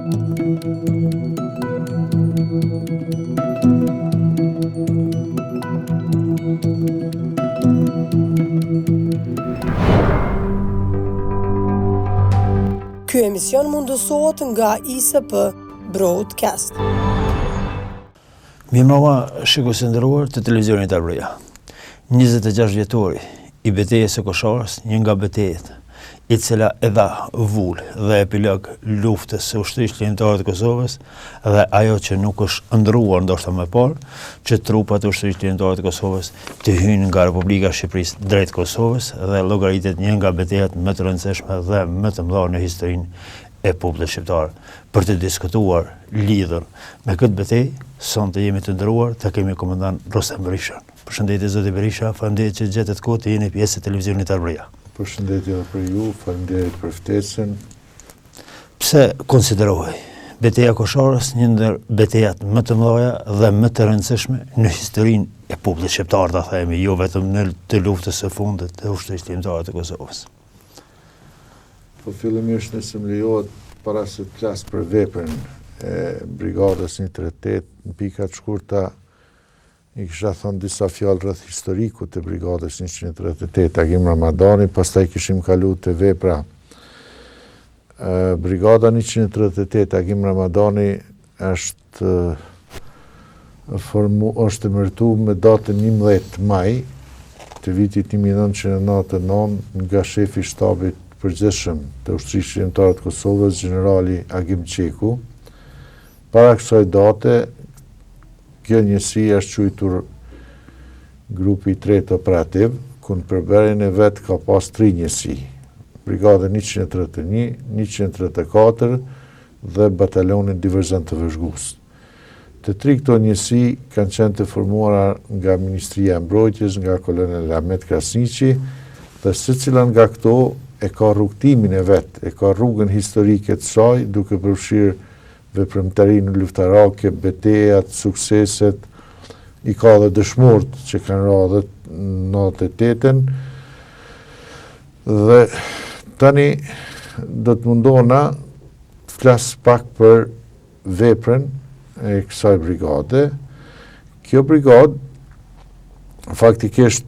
Ky emision mundësohet nga ISP Broadcast. Mirëmbrëma shikues të nderuar të televizionit Arbëria. 26 vjetori i betejës së Koshorës, një nga betejët i cila e dha vull dhe epilog luftës së ushtrisë ligjore të Kosovës dhe ajo që nuk është ndruar ndoshta më parë, që trupat e ushtrisë ligjore të Kosovës të hyjnë nga Republika e Shqipërisë drejt Kosovës dhe llogaritet një nga betejat më të rëndësishme dhe më të mëdha në historinë e popullit shqiptar. Për të diskutuar lidhur me këtë betejë, sonte jemi të nderuar të kemi komandant Rostam Berishën. Përshëndetje zoti Berisha, faleminderit që gjetët kohë të jeni pjesë e televizionit Arbëria. Përshëndetje edhe për ju, faleminderit për ftesën. Pse konsiderohej betejë e Koshorës një ndër betejat më të mëdha dhe më të rëndësishme në historinë e popullit shqiptar, ta themi, jo vetëm në të luftës së fundit të ushtrisë ligjore të Kosovës? Po fillimisht nëse më lejohet, para se të flas për veprën e brigadës 138, në pika të shkurta i kisha thënë disa fjalë rreth historikut të brigadës 138 Agim Ramadani, pastaj kishim kalu te vepra. Brigada 138 Agim Ramadani është emërtuar me datën 11 maj të vitit 1999 nga shefi i shtabit përgjithshëm të ushtrisë ligjore të Kosovës, generali Agim Qeku. Para kësaj date, kjo njësi është quajtur grupi 3 operativ, ku në përbërjen e vet ka pas 3 njësi: Brigada 131, 134 dhe Batalioni Diverzant të Vëzhgues. Të 3 këto njësi kanë qenë të formuara nga Ministria e Mbrojtjes, nga kolonel Ahmet Krasniqi, dhe secila nga këto e ka rrugtimin e vet, e ka rrugën historike të saj, duke përfshirë veprëmtarinë luftarake, betejat, sukseset, i ka dhe dëshmorët që kanë radhët në 98-ën. Dhe tani do të mundona të flas pak për veprën e kësaj brigade. Kjo brigadë faktikisht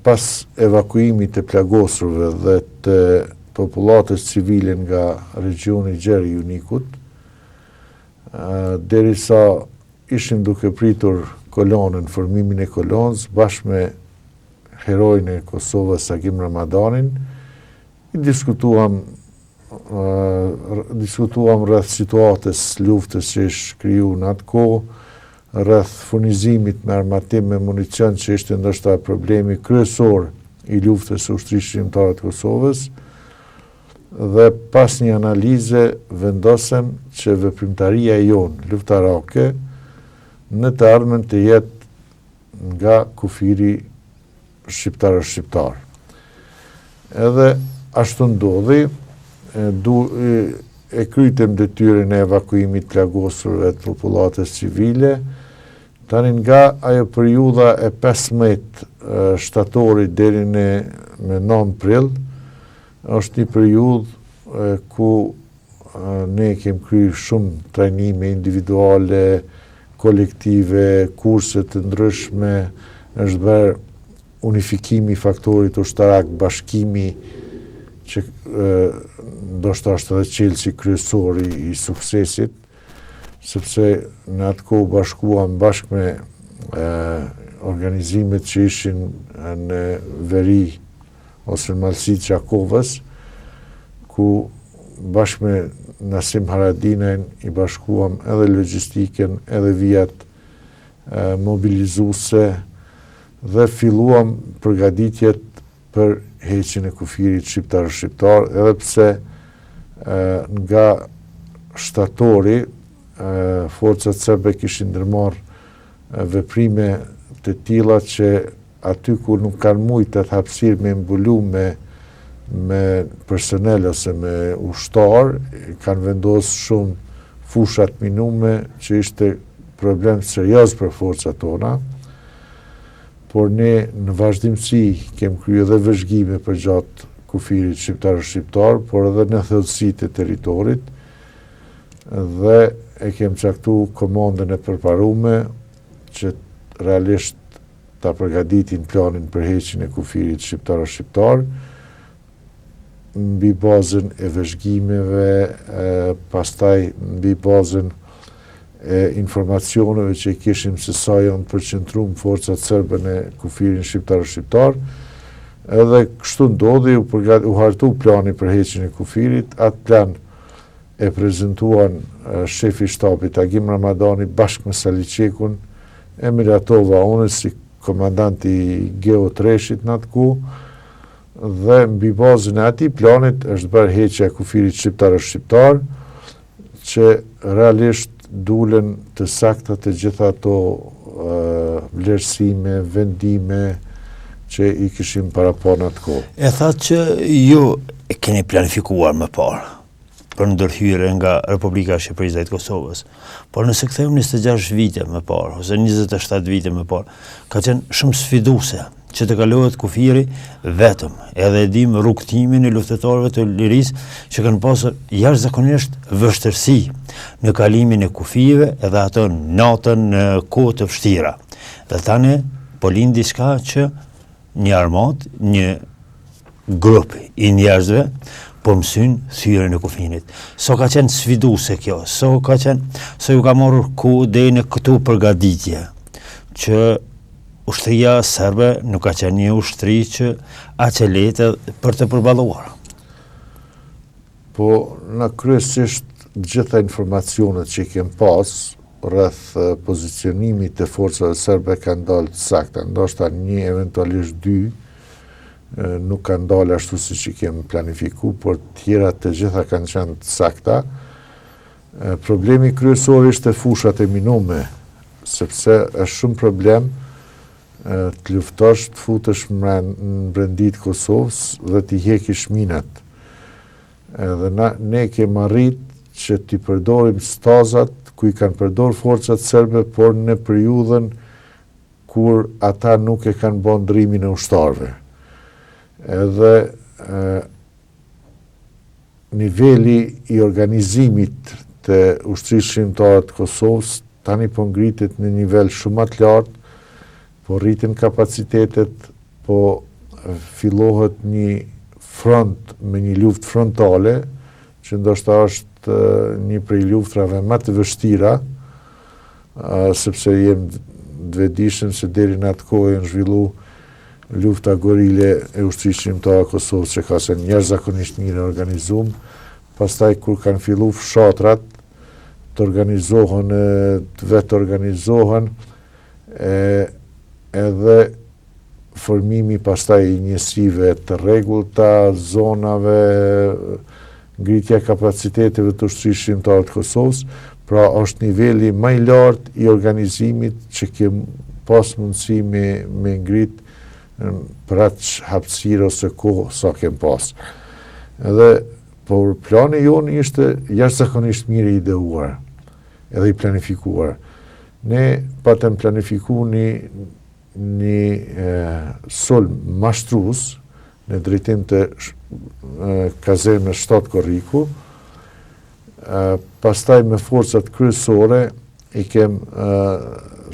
pas evakuimit të plagosurve dhe të popullatës civile nga regioni Gjeri Junikut, derisa ishim duke pritur kolonën, formimin e kolonës, bashkë me herojin e Kosovës Agim Ramadanin, i diskutuam rreth situatës luftës që ishte kriju në atë kohë, rreth furnizimit me armatim me municion që ishte ndoshta problemi kryesor i luftës së ushtrisë ligjore të Kosovës, dhe pas një analize vendosëm që veprimtaria jonë luftarake në të ardhmen të jetë nga kufiri shqiptar. Edhe ashtu ndodhi, e krytëm detyrën e evakuimit plagosurve të popullatës civile. Tani nga ajo periudha e 15 shtatorit deri me 9 prill, është një periudhë ku ne kem kryer shumë trajnime individuale, kolektive, kurse të ndryshme, është bërë unifikimi i faktorit ushtarak, bashkimi që ndoshta është edhe çelësi kryesor i suksesit, sepse në atë kohë bashkuam bashkë me organizimet që ishin në veri ose në malësit Gjakovës, ku bashkë me Nasim Haradinajn i bashkuam edhe logjistiken, edhe vijat mobilizuese dhe filluam përgatitjet për heqjen e kufirit shqiptar, edhe pse nga shtatori forcat serbe kishin ndërmarrë veprime të tilla që aty ku nuk kanë mujtë atë hapësirë me mbulu me personel ose me ushtar, kanë vendosur shumë fushat minume, që ishte problem serioz për forcat tona. Por ne në vazhdimsi kem kryer edhe vëzhgime për gjatë kufirit shqiptar, por edhe në thellësitë e territorit. dhe e kem caktu komandën e përparume që realisht ta përgatitin planin për heqjen e kufirit shqiptar mbi bazën e vëzhgimeve, pastaj mbi bazën e informacioneve që kishim se sa janë përqendruar forcat serbe në kufirin shqiptar, edhe kështu ndodhi, u hartu plani për heqjen e kufirit. Atë plan e prezentuan shefi shtabit Agim Ramadani bashkë me Saliçekun, e miratova unë si komandanti Geo Treshit në atë ku, dhe mbi bazën e atij planit është bërë heqja e kufirit shqiptar, që realisht dulen të sakta të gjitha ato vlerësime, vendime që i kishim para pa në atë kohë. E thatë që ju e keni planifikuar më parë për ndërhyrje nga Republika e Shqipërisë dhe e Kosovës, por nëse kthehemi 26 vite më parë ose 27 vite më parë, ka qenë shumë sfiduese që të kalohet kufiri vetëm, edhe e dim rrugtimin e luftëtorëve të lirisë që kanë pasur jashtëzakonisht vështirësi në kalimin e kufive edhe ato natën në kohë të vështira. Dhe tani po lind diçka që një armat, një grup i njerëzve po mësyn thyrjen e kufinit. So ka qenë sfiduese kjo, so ju ka marrur kohë deri në këtu përgatitje që ushtria serbe nuk ka qenë një ushtri që aq e lehtë për të përballuar. Po, na kryesisht gjitha informacionet që kem pas rreth pozicionimit të forcave serbe kanë dalë të sakta, ndoshta një, eventualisht dy, nuk kanë dalë ashtu siç i kem planifiku, por tjera të gjitha kanë qenë të sakta. Problemi kryesor ishte fushat e minume, sepse është shumë problem të luftosh, të futesh në brendit Kosovës dhe t'i hekish minat. Edhe ne kemi arrit që t'i përdorim stazat ku i kanë përdor forcat serbe, por në periudhën kur ata nuk e kanë bën ndrimin e ushtarëve. Edhe niveli i organizimit të ushtrisë shqiptare të Kosovës tani po ngritet në nivel shumë më të lartë, po rriten kapacitetet, po fillohet një front me një luftë frontale, që ndoshta është një prej luftrave më të vështira, sepse jem vetëdijshëm se deri në atë kohë janë zhvilluar lufta gorile e ushtrisë shqiptare të Kosovës, që ka qenë jashtëzakonisht mirë organizuar. Pastaj kur kanë filluar fshatrat të organizohen, të vetë organizohen, edhe formimi pastaj i njësive të rregullta, zonave, ngritja e kapaciteteve të ushtrisë shqiptare të Kosovës, pra është niveli më i lartë i organizimit që kem pas mundësi me ngrit për atë hapësirë ose kohë sa kem pas. Edhe por plani jonë ishte jashtëzakonisht mirë i ideuar, edhe i planifikuar. Ne patëm planifiku një sulm mashtrues në drejtim të kazermës Shtat Korriku, pastaj me forcat kryesore i kem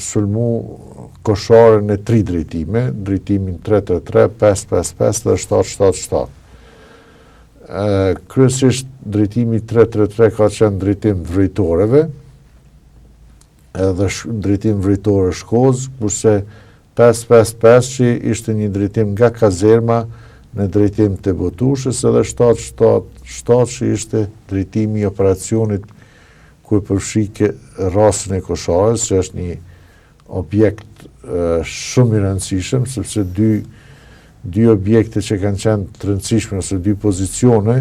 sulmu koshare në 3 drejtime, drejtimin 333, 555 dhe 777. Kryesisht drejtimi 333 ka qenë drejtim drejtoreve, edhe drejtim drejtore Shkozë, kurse 555 që ishte një drejtim nga kazerma në drejtim të Botushës, edhe 777 që ishte drejtimi i operacionit ku e përfshike rasën e Kosharës, që është një objekt shumë i rëndësishëm, sepse dy objekte që kanë qenë të rëndësishme, ose 2 pozicione,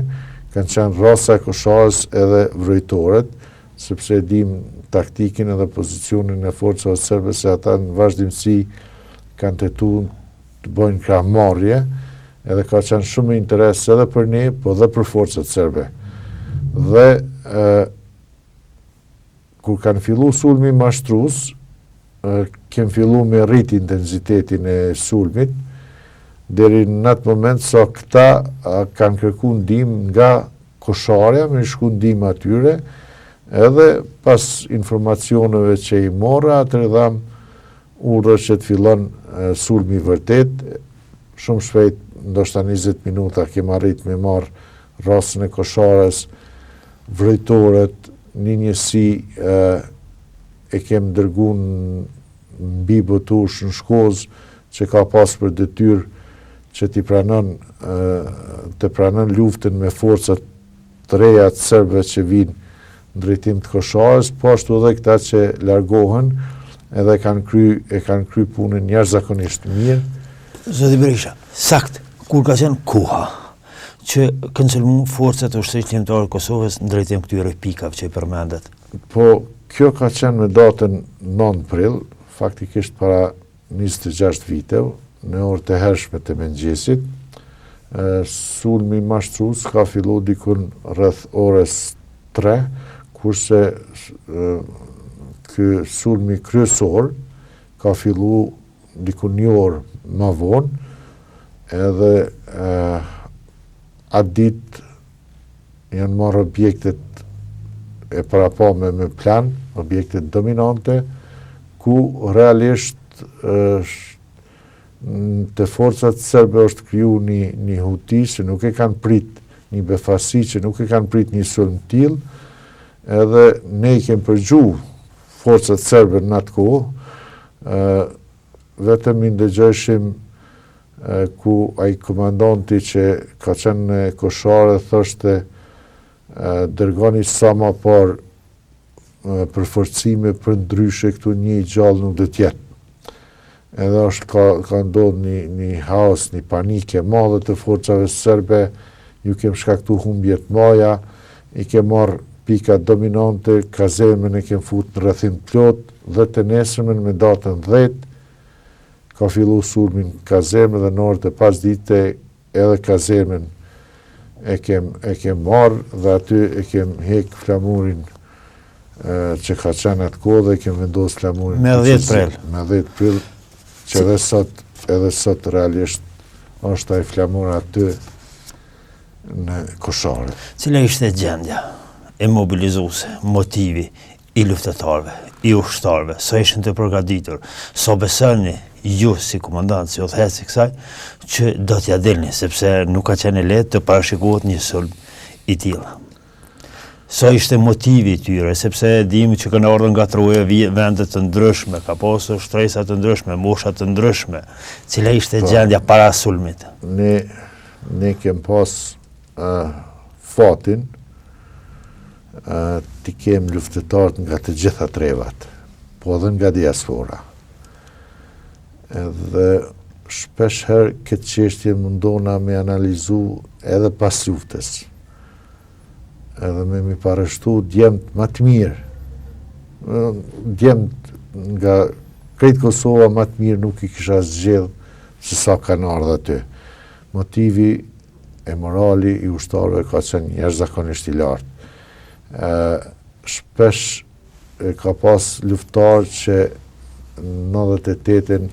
kanë qenë rasa e Kosharës edhe vrojtorët, sepse e dim taktikin edhe pozicionin e forcave serbe, se ata në vazhdimsi kanë tentuar të bëjnë krahmarrje, edhe ka qenë shumë interes edhe për ne, po dhe për forcat serbe. Dhe kur kanë fillu sulmi mashtrues, kem fillu me rrit intensitetin e sulmit, deri në atë moment sa këta kanë kërku ndihmë nga Kosharja, me shku ndihmë atyre, Edhe pas informacioneve që i mora, atëherë dham urdhër që të fillon sulmi vërtet. Shumë shpejt, ndoshta 20 minuta, kem arrit me marr rastën e Kosharës, vrojtorët, një njësi e kem dërgu mbi Botush në Shkozë, që ka pas për detyrë që të pranon luftën me forcat të reja të serbëve që vinë në drejtim të Kosharës, po ashtu edhe këta që largohen edhe kanë kry punën jashtëzakonisht mirë. Zoti Berisha, sakt, kur ka qenë koha që kënë forcat e ushtrisë ligjore të Kosovës në drejtim këtyre pikave që i përmendet? Po, kjo ka qenë me datën 9 prill, faktikisht para 26 viteve, në orët e hershme të mëngjesit. Sulmi mashtrues ka fillu dikun rreth orës 3, kurse ky sulmi kryesor ka fillu dikun një orë më vonë, edhe atë ditë janë marrë objektet e parapame me plan, objektet dominante, ku realisht të forcat serbe është kriju një huti që nuk e kanë prit, një befasi që nuk e kanë prit një sulm tillë, edhe ne i kemë përgju forcat serbe në atë kohë, vetëm i ndëgjojshim ku ai komandanti që ka qenë në Koshare thoshte dërgoni sa më parë përforcime për ndryshe këtu një i gjallë nuk do të jetë. Edhe është ka ndodhur një haos, një panike madhe të forcave serbe, ju kem shkaktu humbje të mëdha, i kem marrë pika dominante, kazemën e kem fut në rrethim plot, dhe të nesërmen me datën 10, ka fillu sulmin kazemën dhe në orët e pasdite edhe kazemën e kem marrë dhe aty e kem hek flamurin që ka qenë atë kohë dhe kem vendos flamurin me 10 prill. Me 10 prill, që edhe sot realisht është ai flamur aty në Koshare. Cila ishte gjendja e mobilizuese, motivi i luftëtarëve, i ushtarëve, sa ishin të përgatitur, sa besoni ju si komandant, si udhëheqës i kësaj, që do t'ja dilni, sepse nuk ka qenë lehtë të parashikohet një sulm i tillë. Sa ishte motivi i tyre, sepse dimi që kanë ardhur nga troja vende të ndryshme, ka pasur shtresa të ndryshme, mosha të ndryshme. Cila ishte gjendja para sulmit? Ne kem pas fatin t'i kem luftëtarët nga të gjitha trevat, po edhe nga diaspora. Edhe shpesh herë këtë çështje mundona me analizu edhe pas luftës. Edhe me parashtu djemt më të mirë. Djemt nga krejt Kosova më të mirë nuk i kisha zgjedh se sa kanë ardhur aty. Motivi e morali i ushtarëve ka qenë jashtëzakonisht i lartë. Shpesh ka pas luftar që në 98-in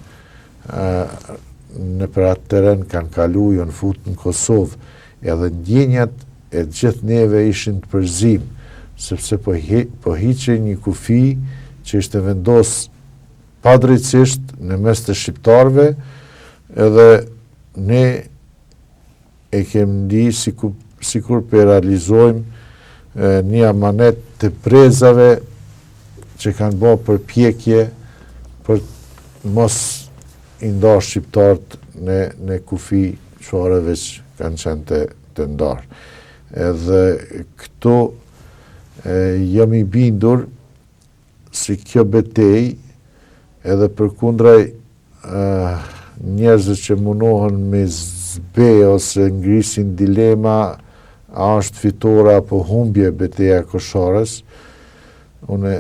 në për atë teren kanë kalu, janë fut në Kosovë, edhe ndjenjat e gjithë neve ishin të përzim, sepse po hiqe një kufi që ishte vendos padrejtisht në mes të shqiptarëve, edhe ne e kemi ndi sikur për realizojmë një amanet të prezave që kanë bërë përpjekje për mos i ndarë shqiptarët në kufi çfarë veç kanë qenë të ndarë. Edhe këto jam i bindur si kjo betej edhe përkundraj njerëzit që munohen me zbe ose ngrisin dilema a është fitore apo humbje beteja Kosharës, une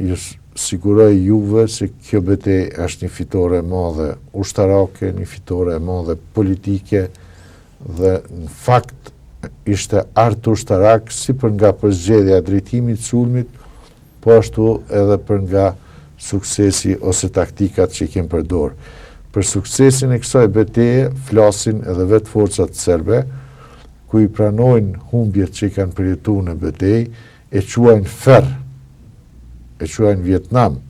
ju siguroj juve se kjo betej është një fitore e madhe ushtarake, një fitore e madhe politike dhe në fakt ishte art ushtarak si për nga përzgjedhja drejtimit sulmit, po ashtu edhe për nga suksesi ose taktikat që i kemë përdor. Për suksesin e kësaj beteje flasin edhe vetë forcat serbe, ku i pranojnë humbjet që i kanë përjetuar në betejë, e quajnë Fer, e quajnë Vietnam,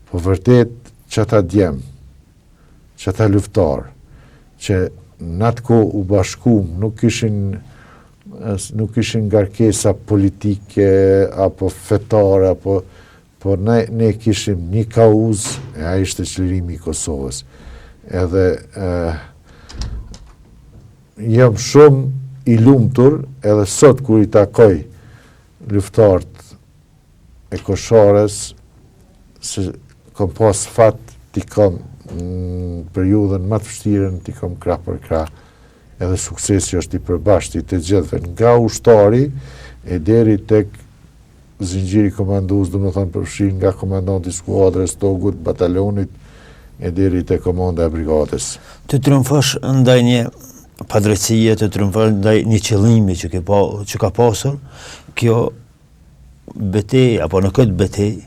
po vërtet që ata djem, që ata luftar, që në atë kohë u bashkum, nuk ishin ngarkesa politike, apo fetare, po ne kishim një kauz, e a ishte qëllërimi i Kosovës. Edhe jam shumë i lumtur, edhe sot kur i takoj luftarët e Kosharës, se kom pas fat t'i kam në periudhën më të vështirën, t'i kam krah për krah, edhe suksesi është i përbashkët të gjithëve, nga ushtari e deri tek zinxhiri komandues, do të thonë përfshin nga komandanti i skuadrës, togut, batalionit, e deri tek komanda e brigadës. Të triumfosh ndaj një padrejtësie, të triumfosh ndaj një qëllimi që ka pasur, kjo betejë apo në këtë betejë,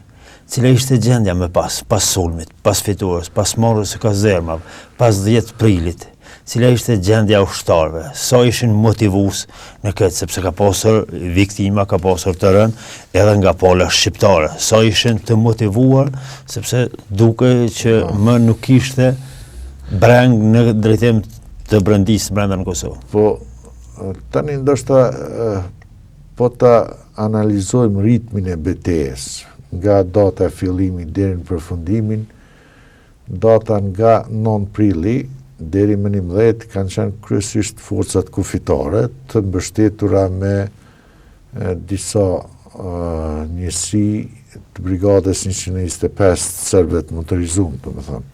cila ishte gjendja me pas sulmit, pas fitores, pas marrjes së kazermave, pas 10 prilit, cila ishte gjendja ushtarëve, sa ishin motivues në këtë, sepse ka pasur viktima, ka pasur të rënë edhe nga pala shqiptare, sa ishin të motivuar, sepse duke që më nuk ishte breng në drejtim të brendisë brenda në Kosovë. Po, tani ndoshta po ta analizojmë ritmin e betejës, nga data e fillimit deri në përfundimin, data nga 9 prilli deri më 11 kanë qenë kryesisht forcat kufitare të mbështetura me disa njësi të brigadës 125 serbëve të motorizuar, domethënë.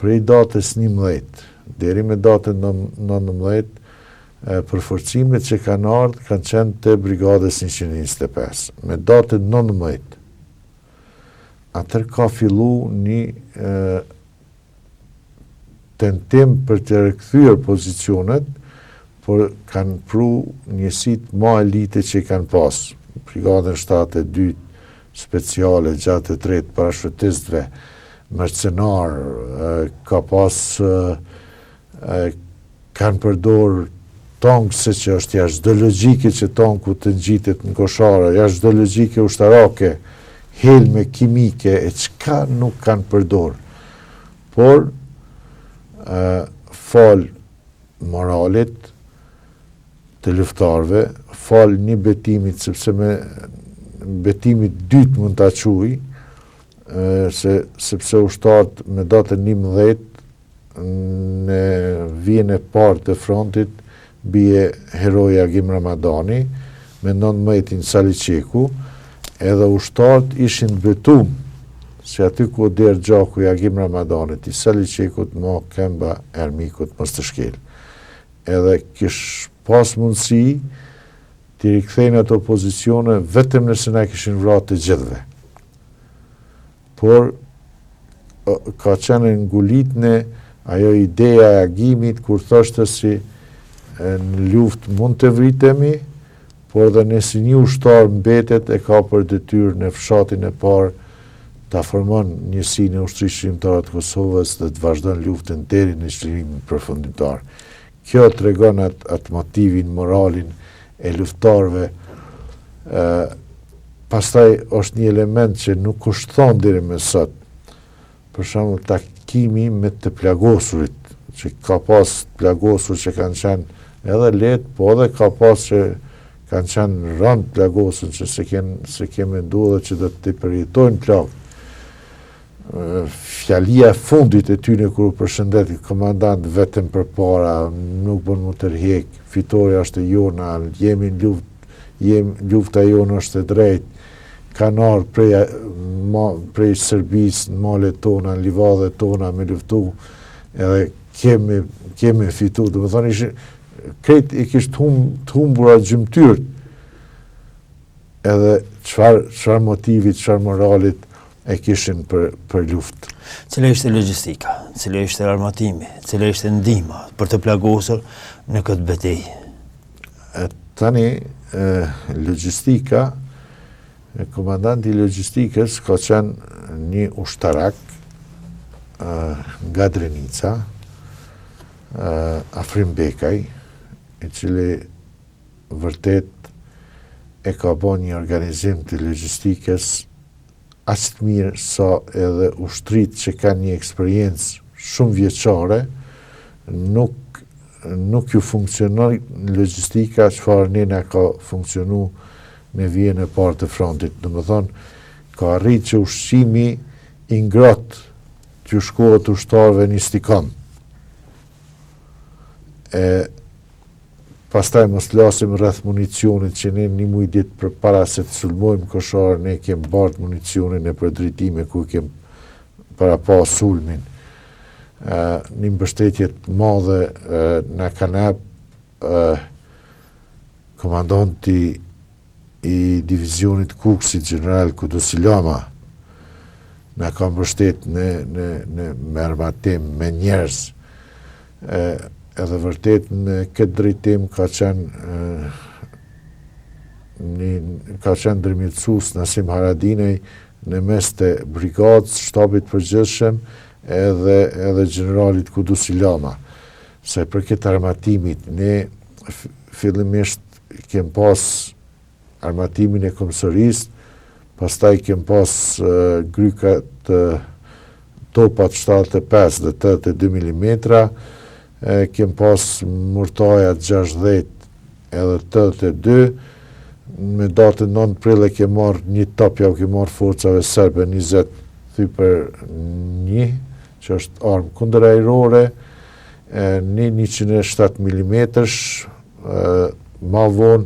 Prej datës 11 deri me datën 19 përforcimet që kanë ardhur kanë qenë të brigadës 125. Me datën 19 atër ka fillu një tentim për të rikthyer pozicionet, por kanë pru njësit ma elite që i kanë pas. Brigadën 7-2 speciale, gjatë 3 parashutistëve, mercenar, ka pas kanë përdor tankë, se që është jashtë çdo logjike që tanku të ngjitet në Koshara, jashtë çdo logjike ushtarake, helme kimike, e çka nuk kanë përdor. Por fal moralit të luftarëve, fal një betimit, sepse me betimit dytë mund ta quaj, sepse ushtarët me datën 11 në vijën e parë të frontit bie heroja Agim Ramadani, me 19 Saliçeku, edhe ushtarët ishin betum se aty ku der gjaku i Agim Ramadanit, i Saliçekut, ma Kemba Ermikut mos të shkel. Edhe kish pas mundësi t'i rikthejnë ato pozicione vetëm nëse na kishin vrarë të gjithëve. Por ka qenë ngulitne ajo ideja e Agimit kur thoshte si në luftë mund të vritemi, por dhe nëse një ushtar mbetet e ka për detyrë në fshatin e parë ta formon njësinë e ushtrisë shqiptare të Kosovës dhe të vazhdon luftën deri në çlimin përfundimtar. Kjo tregon atë motivin, moralin e luftarëve. Pastaj është një element që nuk kushton deri më sot. Për shembull, takimi me të plagosurit, që ka pas plagosur që kanë qenë edhe lehtë, po edhe ka pas që kanë qenë rënd plagosur që se kemë menduar që do të përjetojnë plagë. Fjalia e fundit e tyre kur u përshëndet komandant vetëm përpara, nuk bën më tërheq, fitoria është e jona, jemi në luftë, lufta jona është e drejtë, kanë ardhur prej Serbisë, në malet tona, në livadhet tona me luftu, edhe kemi fitu, do të thonë krejt i kishtë humbura gjymtyrët, edhe çfarë motivit, çfarë moralit e kishin për luftë. Cila ishte logjistika, cila ishte armatimi, cila ishte ndihma për të plagosur në këtë betejë? Tani, logjistika, komandanti i logjistikës ka qenë një ushtarak nga Drenica, Afrim Bekaj, i cili vërtet e ka bën një organizim të logjistikës aq të mirë sa edhe ushtrit që kanë një eksperiencë shumë vjeçare, nuk ju funksionon logjistika çfarë ne na ka funksionu në vijën e parë të frontit. Domethënë, ka arrit që ushqimi i ngrohtë t'ju shkohet ushtarëve një stikon. Pastaj mos flasim rreth municionit që ne një muj ditë përpara se të sulmojmë Koshorën ne kem bart municionin e për drejtime ku kem para pas sulmin. Një mbështetje të madhe na kanë komandanti i divizionit Kuksit, general Kudosilama, na ka mbështet me armatim, me njerëz. Edhe vërtet në këtë drejtim ka qenë ndërmjetësues Nasim Haradinaj në mes të brigadës, shtabit përgjithshëm edhe generalit Kudosilama. Se për këtë armatimit, ne fillimisht kem pas armatimin e komisarisë, pastaj kem pas grykat topat 75 dhe 82 mm, kem pas murtaja 60 edhe 82, me datën 9 prill e kem marrë një top, ja u kem marrë forcave serbe 20-1, që është armë kundërajrore, një 107 mm, ma vonë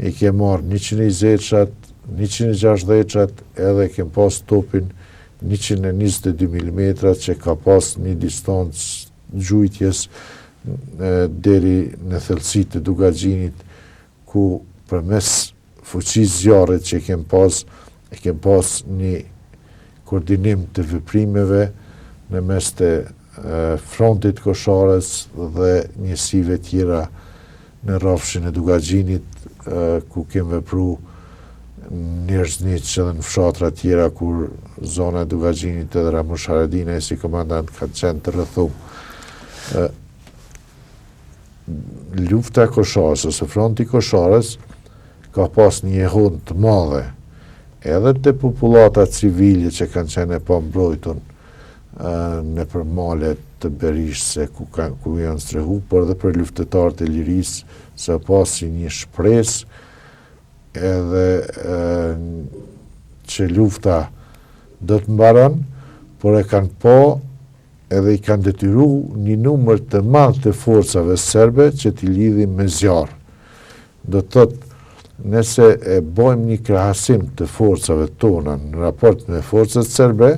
i kem marrë 120-shat, 160-shat, edhe kem pas topin 122 mm, që ka pas një distancë gjujtjes deri në thellësitë të Dugaxhinit, ku përmes fuqisë zjarrit që kem pas një koordinim të veprimeve në mes të frontit Kosharës dhe njësive tjera në rrafshin e Dugaxhinit, ku kem vepru njerëzit që edhe në fshatra tjera, kur zona e Dugaxhinit edhe Ramush Haradinaj si komandant ka qenë të rrëthum. Lufta e Kosharës, ose fronti Kosharës, ka pas një jehon të madhe, edhe të populata civile që kanë qenë e pambrojtur në përmalet të Berishse ku janë strehu, por edhe për luftetarët e lirisë, se pasi një shpresë edhe që lufta do të mbaron, por e kanë po edhe i kanë detyru një numër të madh të forcave serbe që t'i lidhin me zjarr. Do të thotë, nëse e bojmë një krahasim të forcave tona në raport me forcat serbe,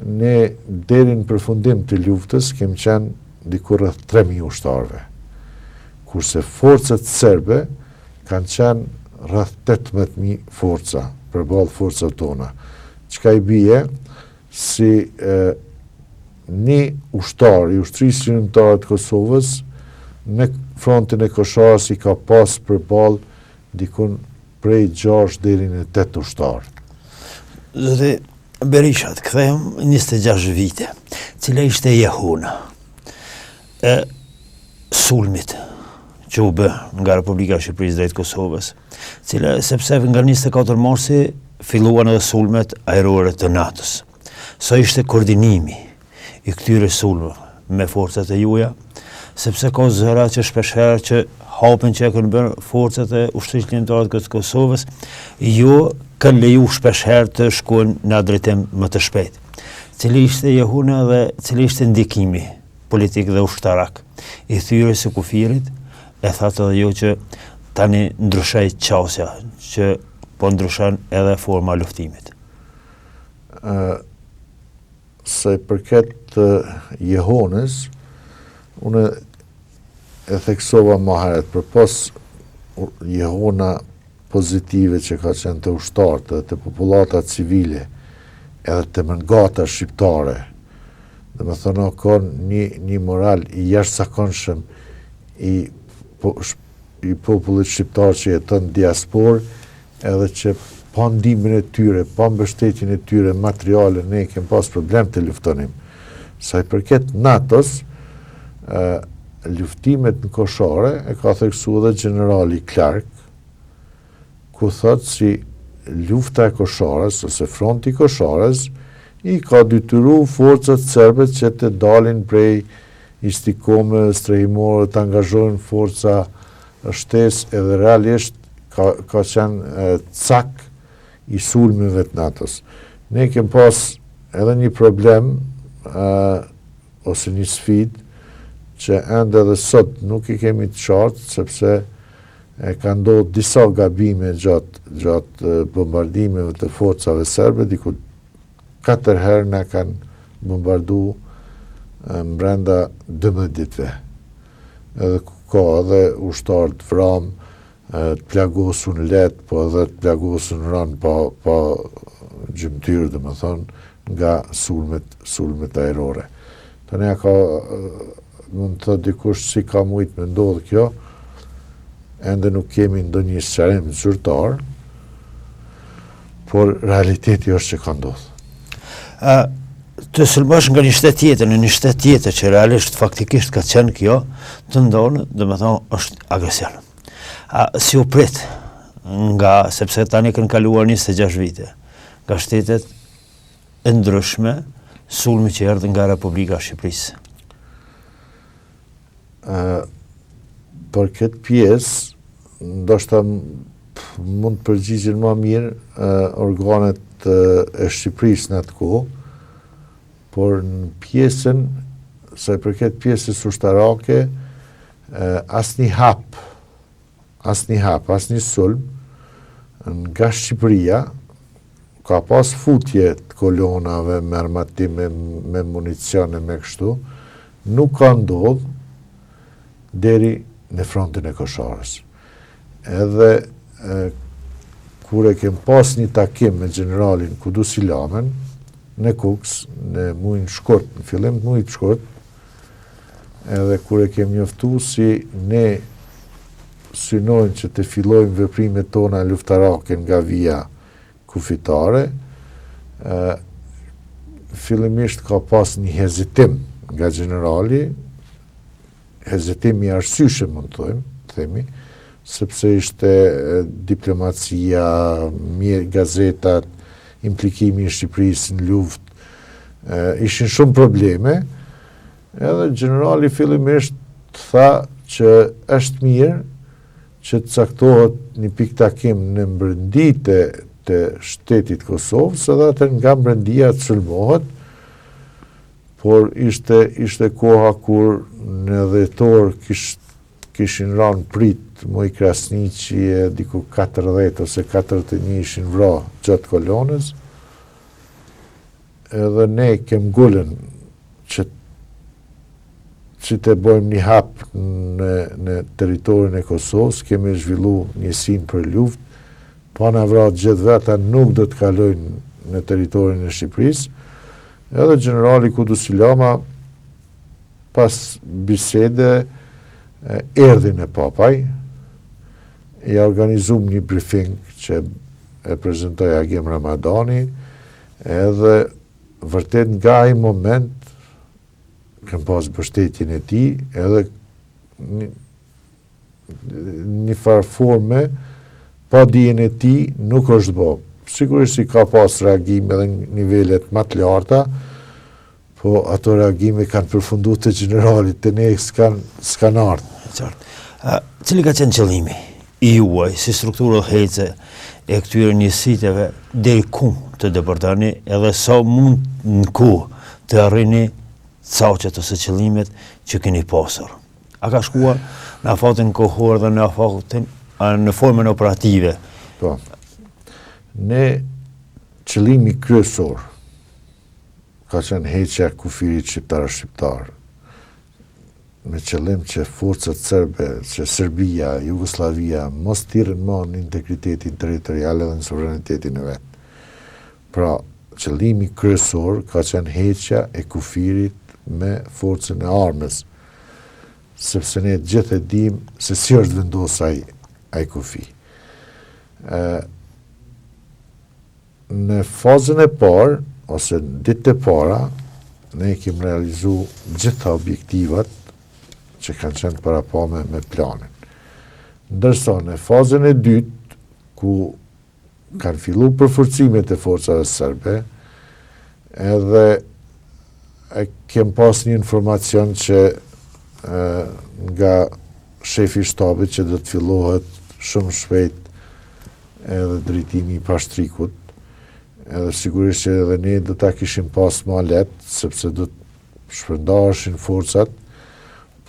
ne deri në përfundim të luftës kemi qenë diku rreth 3000 ushtarëve. Kurse forcat serbe kanë qenë rreth 18000 forca përballë forcave tona. Çka i bie si një ushtar i ushtrisë shërbimtare të Kosovës në frontin e Kosharës i ka pas përballë dikun prej 6 deri në 8 ushtar. Zotë Berisha, të kthehem 26 vite, cila ishte jehuna e sulmit që u bë nga Republika e Shqipërisë drejt Kosovës, cila sepse nga 24 marsi filluan edhe sulmet ajrore të NATO-s. Sa ishte koordinimi i këtyre sulmeve me forcat e juaja, sepse ka zëra që shpeshherë që hapin që e kanë bërë forcat e ushtrisë shërbimtare të Kosovës, jo kanë leju shpeshherë të shkojnë në drejtim më të shpejt. Cili ishte jehuna dhe cili ishte ndikimi politik dhe ushtarak i thyrës së kufirit, e thatë edhe jo që tani ndryshoi qasja, që po ndryshon edhe forma luftimit. Se përket jehonës, unë e theksova më herët, për pas jehona pozitive që ka qenë të ushtarët, të populata civile, edhe të mëngata shqiptare, dhe me thënë ka një moral i jashtëzakonshëm i popullit shqiptar që jeton në diasporë, edhe që pa ndihmën e tyre, pa mbështetjen e tyre materiale, ne kemi pas problem të luftonim. Sa i përket NATO-s, luftimet në Koshare e ka theksuar edhe generali Clark, ku thot si lufta e Kosharës ose fronti i Kosharës i ka detyru forcat serbe që të dalin prej istikome strehimore, të angazhojnë forca shtesë edhe realisht ka qenë cak i sulmeve të NATO-s. Ne kem pas edhe një problem ose një sfidë që ende edhe sot nuk i kemi të qartë, sepse ka ndodhur disa gabime gjatë bombardimeve të forcave serbe, diku 4 herë na kanë bombardu brenda 12 ditëve. Edhe ka edhe ushtar të vram, të plagosun let, po edhe të plagosun rënë pa gjymtyrë, dhe më thonë, nga sulmet aerore. Tani ka, mund të thot dikush si ka mujt me ndodhë kjo, ende nuk kemi ndonjë sqarim zyrtar, por realiteti është që ka ndodhë. Të sulmosh nga një shtet tjetër në një shtet tjetër që realisht faktikisht ka qenë kjo, të ndonë, dhe me thonë, është agresion. Si u prit, sepse tani kanë kaluar 26 vite, nga shtetet e ndryshme, sulmi që erdhën nga Republika e Shqipërisë. Për këtë pjesë, ndoshta mund të përgjigjen më mirë organet e Shqipërisë në atë kohë, por në pjesën, sa i përket pjesës ushtarake, asnjë hap, asnjë sulm nga Shqipëria ka pas futje të kolonave me armatime, me municione, me kështu, nuk ka ndodhur deri në frontin e Kosharës. Edhe kur e kem pas një takim me generalin Kudus Ilamen në Kuks, në muajin shkurt, në fillim të muajit shkurt, edhe kur e kem njoftu si ne synojnë që të fillojmë veprimet tona luftarake nga vija kufitare, fillimisht ka pas një hezitim nga generali, hezitim i arsyeshëm mund të themi, sepse ishte diplomacia, gazetat, implikimi i Shqipërisë në luftë, ishin shumë probleme, edhe generali fillimisht tha që është mirë që të caktohet një pikë takim në mbrëndite të shtetit Kosovës, edhe atë nga mbrendia të sulmohet, por ishte koha kur në dhjetor kishin rënë prit Moj Krasniqi e diku 40 ose 41 ishin vra gjatë kolonës, edhe ne kem gullën që të bojmë një hap në teritorin e Kosovës, kemi zhvillu njësim për luft, pa në vratë gjithë veta nuk do të kalojnë në teritorin e Shqipërisë, edhe generali Kudus Ilama pas bisede erdhi në Papaj, i organizum një briefing që e prezentoj Agim Ramadani, edhe vërtet nga ai moment këm pas mbështetjen e tij, edhe një farë forme pa dijen e tij nuk është bë. Sigurisht si ka pas reagime edhe në nivelet më të larta, po ato reagime kanë përfunduar te generalit, te ne s'kan ardhur. Cili ka qenë qëllimi i juaj si strukturë udhëheqëse e këtyre njësiteve deri ku të deportani, edhe sa mund në ku të arrini cauqet ose qëllimet që keni pasur? A ka shkuar në afatin kohor dhe në afatin në formën operative? Po. Ne qëllimi kryesor ka qenë heqja e kufirit shqiptar, me qëllim që forcat serbe, që Serbia, Jugoslavia, mos tirën më në integritetin territorial dhe në sovranitetin e vetë. Pra, qëllimi kryesor ka qenë heqja e kufirit me forcën e armës, sepse ne gjithë e dim se si është vendos ai kufi. Në fazën e parë, ose në ditët e para, ne kemi realizu gjitha objektivat që kanë qenë parapame me planin. Ndërsa në fazën e dytë, ku kanë fillu përforcimet e forcave serbe, edhe kem pas një informacion që nga shefi i shtabit që do të fillohet shumë shpejt edhe drejtimi i pashtrikut, edhe sigurisht që edhe ne do ta kishim pas ma letë, sepse do të shpërndaheshin forcat,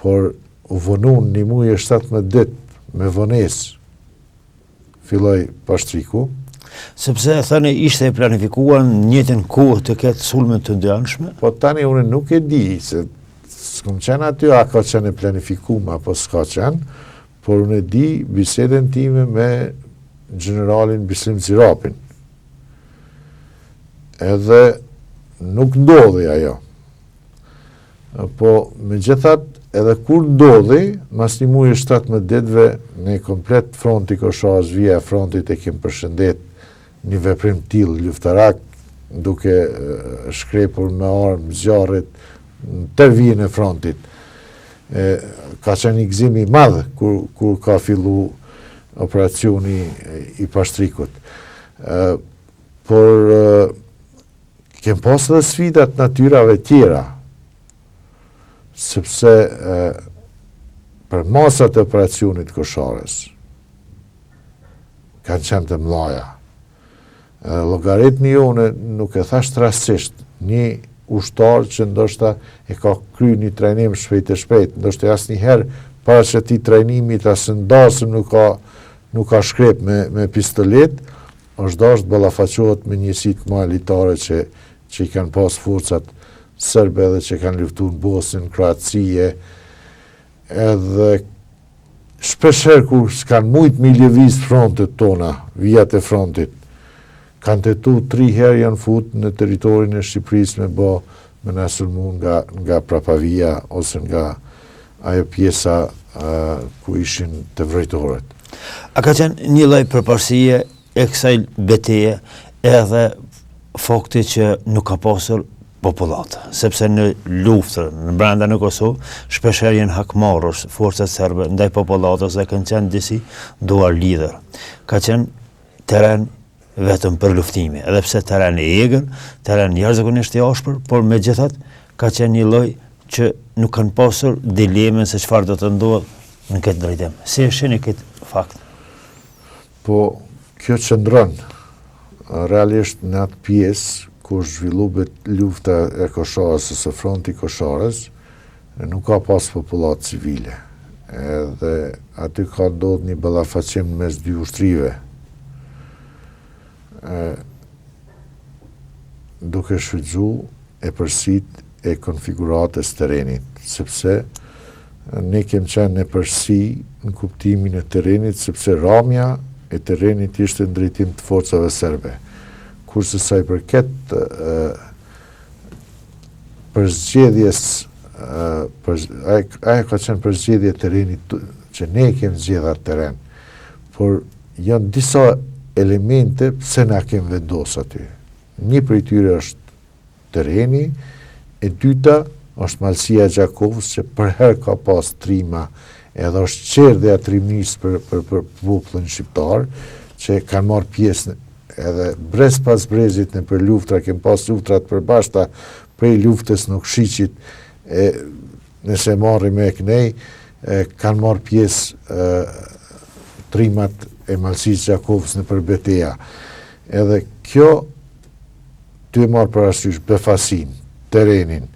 por u vonun një muaj e 17 ditë me vones filloi pashtriku. Sepse thënë ishte e planifikuar në njëjtën kohë të ketë sulme të ndjanshme. Po tani unë nuk e di se s'kom qenë aty a ka qenë e planifikuar apo s'ka qenë, por unë e di bisedën time me generalin Bislim Zirapin. Edhe nuk ndodhi ajo. Po megjithatë edhe kur ndodhi, mas një muaj e 17 ditëve, në komplet fronti Kosharës, vija frontit e kem përshëndet një veprim tillë luftarak, duke shkrepur me armë zjarrit tër vijën e frontit. Ka qenë një gëzim i madh kur ka fillu operacioni i pashtrikut. Por kem pas edhe sfidat natyrave tjera, sepse për masat e operacionit Kosharës kanë qenë të mëdha. Llogaritni jonë nuk e thash rastësisht, një ushtar që ndoshta e ka kryer një trajnim shpejt, ndoshta asnjëherë para që ti trajnimit as ndasëm nuk ka shkrep me pistolet, është dashur ballafaqohet me njësitë më elitare që i kanë pas forcat serbe edhe që kanë luftuar në Bosnjë, Kroacie, edhe shpeshherë kur s'kanë mujt me lëviz frontet tona, vijat e frontit, kanë tentu 3 herë janë fut në territorin e Shqipërisë me nasulmu nga Prapavia ose nga ajo pjesa ku ishin të vrejtorët. A ka qenë një lloj përparësie e kësaj betejë edhe fakti që nuk ka pasur popullat, sepse në luftën në brenda në Kosovë shpeshherë janë hakmarrës forcat serbe ndaj popullatës dhe kanë qenë disi duar lidhur. Ka qenë terren vetëm për luftime, edhe pse terren i egër, terren jashtëzakonisht i ashpër, por megjithatë ka qenë një lloj që nuk kanë pasur dilemën se çfarë do të ndodhë në këtë drejtim. Si e shihni këtë fakt? Po kjo qëndron realisht në atë pjesë kur zhvilluar lufta e Kosharës ose fronti Kosharës, nuk ka pas popullat civile. Edhe aty ka ndodhur një ballafaqim mes dy ushtrive. Duke shfrytzuar e përsit e konfiguratës terrenit, sepse ne kem qenë në përsi në kuptimin e terrenit, sepse ramja e terrenit ishte në drejtim të forcave serbe. Kurse sa i përket përzgjedhjes, ajo ka qenë përzgjedhje e terrenit që ne kemi zgjedhur atë terren, por janë disa elemente pse na kemi vendosur aty. Një prej tyre është terreni, e dyta është Malësia e Gjakovës që për herë ka pas trima, edhe është qerdhja trimnis për popullin shqiptar, që kanë marrë pjesë edhe brez pas brezit në për luftra, kem pas luftrat përbashkëta prej luftës në Këshiqit, nëse marrim me kënej, kanë marrë pjesë trimat e Malësisë Gjakovës në për beteja. Edhe kjo ty marrë parasysh befasin, terrenin,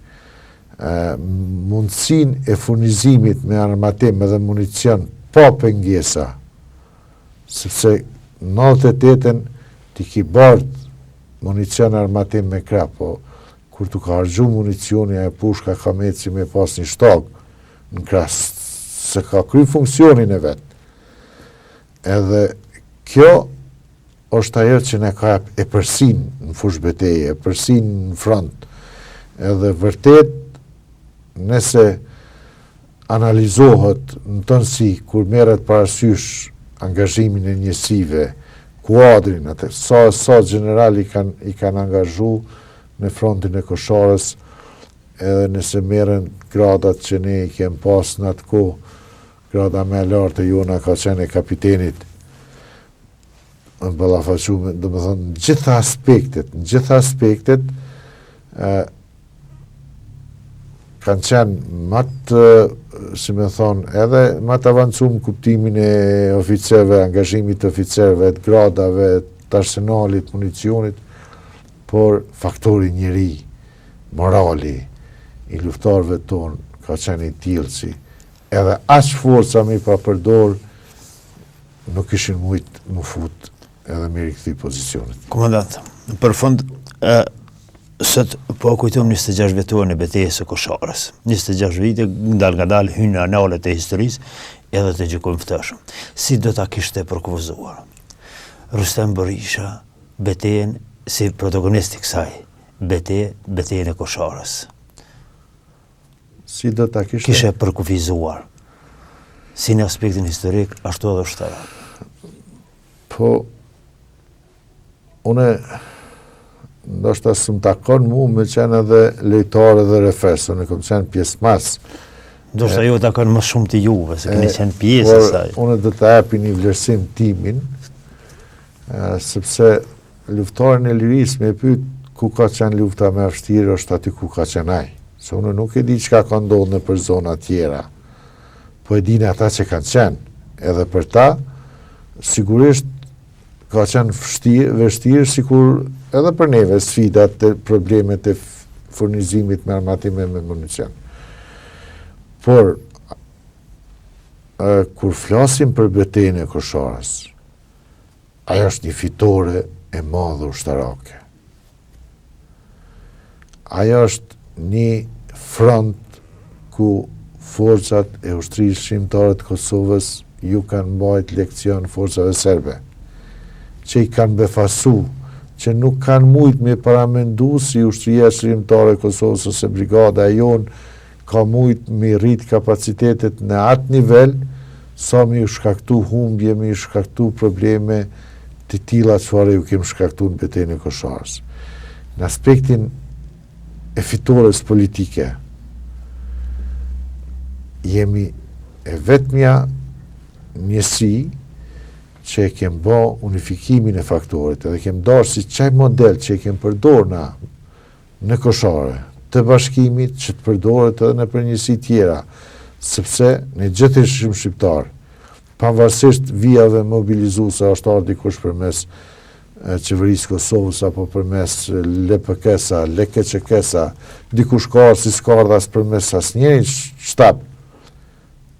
mundësin e furnizimit me armatim edhe municion pa pengesa, sepse 98-ën ti ki bardh municion armatim me krap, po kur tu ka harxhu municioni e pushka ka meci me pas një shtag në kras, se ka kry funksionin e vet. Edhe kjo është ajo që ne ka e përsin në fushë betejë, e përsin në front. Edhe vërtet, nëse analizohet në tënësi, kur merret parasysh angazhimin e njësive, kuadrin, sa general i kanë angazhu në frontin e Kosharës, edhe nëse merren gradat që ne i kem pas në atë kohë, grada me lartë e jona ka qenë e kapitenit, ballafaqu me, domethënë në gjitha aspektet kanë qenë matë, si me thonë, edhe matë avancum kuptimin e oficerëve, angazhimit të oficerëve, të gradave, të arsenalit, municionit, por faktori njeri, morali i luftarëve tonë ka qenë i tillë si edhe aq forca me pa përdor nuk ishin mujt më fut edhe me rikthy pozicionit. Komandant, për fund, sot po kujtojmë 26 vjetorin e betejës së Koshorës. 26 vite nga dalë hynë në analet e historisë edhe të gjykojmë fteshëm. Si do ta kishte përkufizuar Rustem Berisha betejën si protagonist i kësaj betejën e Koshorës? Si do ta kishte? Kishe përkufizuar si në aspektin historik, ashtu edhe ushtarak. Po, une ndoshta së më takon mu me qenë edhe lejtare dhe refes, unë kom qenë pjesë mas. Ndoshta ju takon më shumë të juve, se keni qenë pjesë e saj. Unë dhe të epi një vlerësim timin, sepse luftarën e lirisë me pyet ku ka qenë lufta me vështirë, është aty ku ka qenë ai. Se unë nuk e di çka ka ndodhur në për zona tjera, po e dini ata që kanë qenë. Edhe për ta, sigurisht ka qenë vështirë, sikur edhe për neve sfidat e problemet e furnizimit me armatime me municion. Por, kur flasim për betejën e Koshorës, ajo është një fitore e madhe ushtarake. Ajo është një front ku forcat e ushtrisë shqiptare të Kosovës ju kanë mbajt lekcion forcave serbe, që i kanë befasu, që nuk kanë mujt me paramendu si ushtria shqiptare e Kosovës ose brigada e jonë ka mujt me rrit kapacitetet në atë nivel, sa me ju shkaktu humbje, me ju shkaktu probleme të tilla çfarë ju kemë shkaktu në betejën e Koshorës. Në aspektin e fitores politike, jemi e vetmja njësi që e kemë bë unifikimin e faktorit, edhe kemë darë si qaj model që e kemë përdor në Koshare, të bashkimit që të përdoret edhe në për njësi tjera, sepse në gjithë ishim shqiptar, pavarësisht vijave mobilizuese është ardhur dikush përmes qeverisë Kosovës apo përmes LPK-sa, LKÇK-sa, dikush ka ardhur si skardhas përmes asnjëri shtab,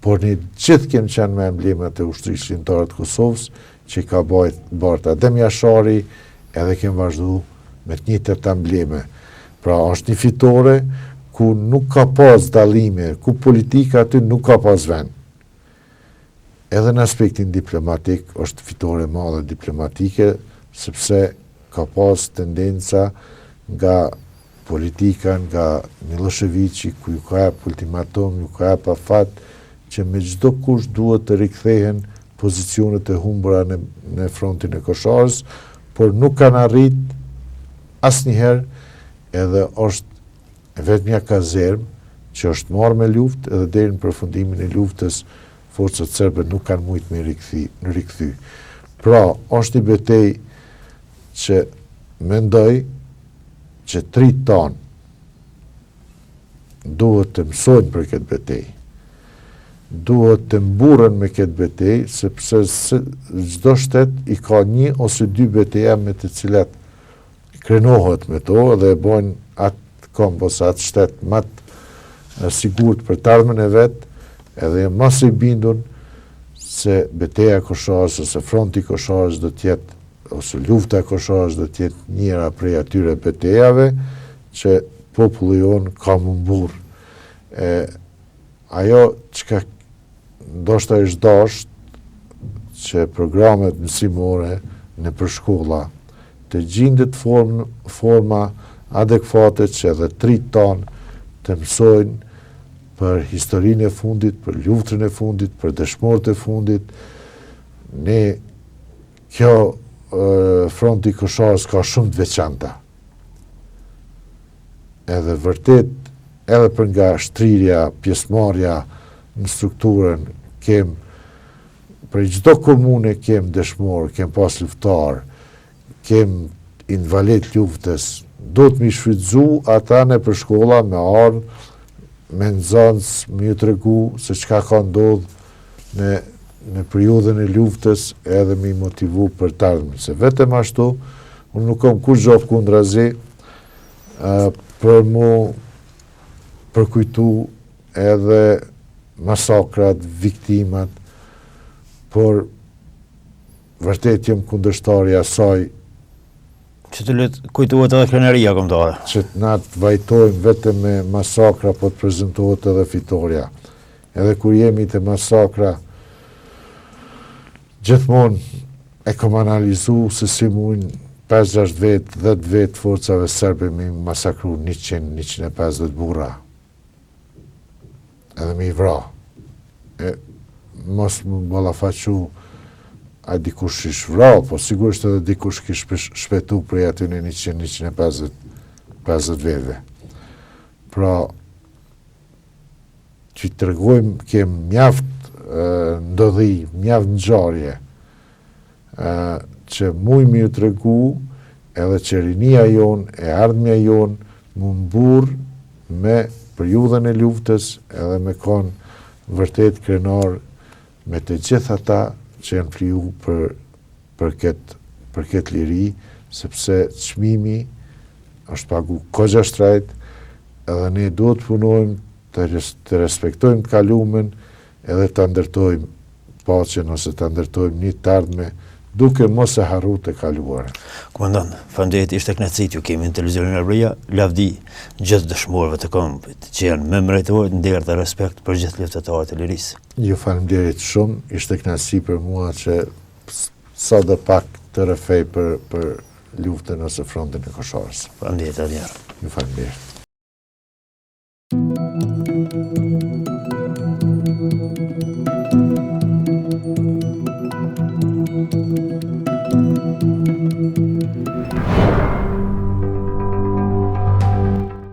por ne gjithë kemë qenë me emblemat e ushtrisë shqiptare të Kosovës, që ka bërë Adem Jashari, edhe kemë vazhdu me të njëjtat embleme. Pra është një fitore ku nuk ka pas dallime, ku politika aty nuk ka pas vend. Edhe në aspektin diplomatik është fitore e madhe diplomatike, sepse ka pas tendenca nga politika, nga Miloševići, ku ju ka jep ultimatum, ju ka jep afat, që me çdo kush duhet të rikthehen pozicionet e humbura në frontin e Koshorës, por nuk kanë arrit asnjëherë, edhe është vetmja kazermë që është marrë me luftë edhe deri në përfundimin e luftës forcat serbe nuk kanë mujt me rikthy. Pra, është një betejë që mendoj që 3 tonë duhet të mësojnë për këtë betejë. Duhet të mburren me këtë betejë, sepse çdo shtet i ka 1 ose 2 beteja me të cilat krenohet me to dhe e bojnë atë komp ose atë shtet më të sigurt për të ardhmen e vet, edhe mos i bindun se betejë e Koshorës ose fronti i Koshorës do të jetë ose lufta e Koshorës do të jetë njëra prej atyre betejave që populli jon ka më mburr. Ajo çka ndoshta është dashur që programet mësimore në përshkolla të gjendet forma adekuate që edhe 3 tonë të mësojnë për historinë e fundit, për luftën e fundit, për dëshmorët e fundit. Kjo fronti i Koshorës ka shumë të veçanta. Edhe vërtet, edhe për nga shtrirja, pjesëmarrja në strukturën, kem për çdo komune kem dëshmor, kem pas luftar, kem invalid luftës, do të mi shfrytëzu ata në për shkolla me ardhë, me nxënës, me ju tregu se çka ka ndodhë në periudhën e luftës edhe me motivu për të ardhmen. Se vetëm ashtu, unë nuk kam kur gjohë kundrazi për mu përkujtu edhe masakrat, viktimat, por vërtet jem kundërshtari asaj që të letë kujtuhet edhe krenaria kombëtare. që na të vajtojmë vetëm me masakra, po të prezentohet edhe fitoria. Edhe kur jemi të masakra, gjithmonë e kom analizu se si mujnë 5-6 vetë, 10 vetë forcave serbe me masakru 100-150 burra. Edhe me i vra. Mos më ballafaqu a dikush ish vra, po sigurisht edhe dikush kish shpetu prej aty në 100-150 vetëve. Pra, që të tregojmë kem mjaft ndodhi, mjaft ngjarje, që mujmë ju tregu edhe që rinia jonë, e ardhmja jonë, më mburr me periudhën e luftës edhe me konë vërtet krenar me të gjithë ata që janë fliju për këtë liri, sepse çmimi është pagu kogja shtrajt, edhe ne duhet të punojmë të respektojmë të kalumen edhe të ndërtojmë paqen ose të ndërtojmë një të ardhme duke mos e harru të kaluarën. Komandant, faleminderit, ishte kënaqësi ju kemi në televizionin Arbëria, lavdi gjithë dëshmorëve të kombit që janë me mretorë, nder dhe respekt për gjithë luftëtarët e lirisë. Ju faleminderit shumë, ishte kënaqësi për mua që sa dhe pak të rrëfej për luftën ose frontin e Kosovës. Faleminderit edhe një herë. Ju faleminderit.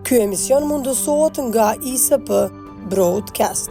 Ky emision mundësohet nga ISP Broadcast.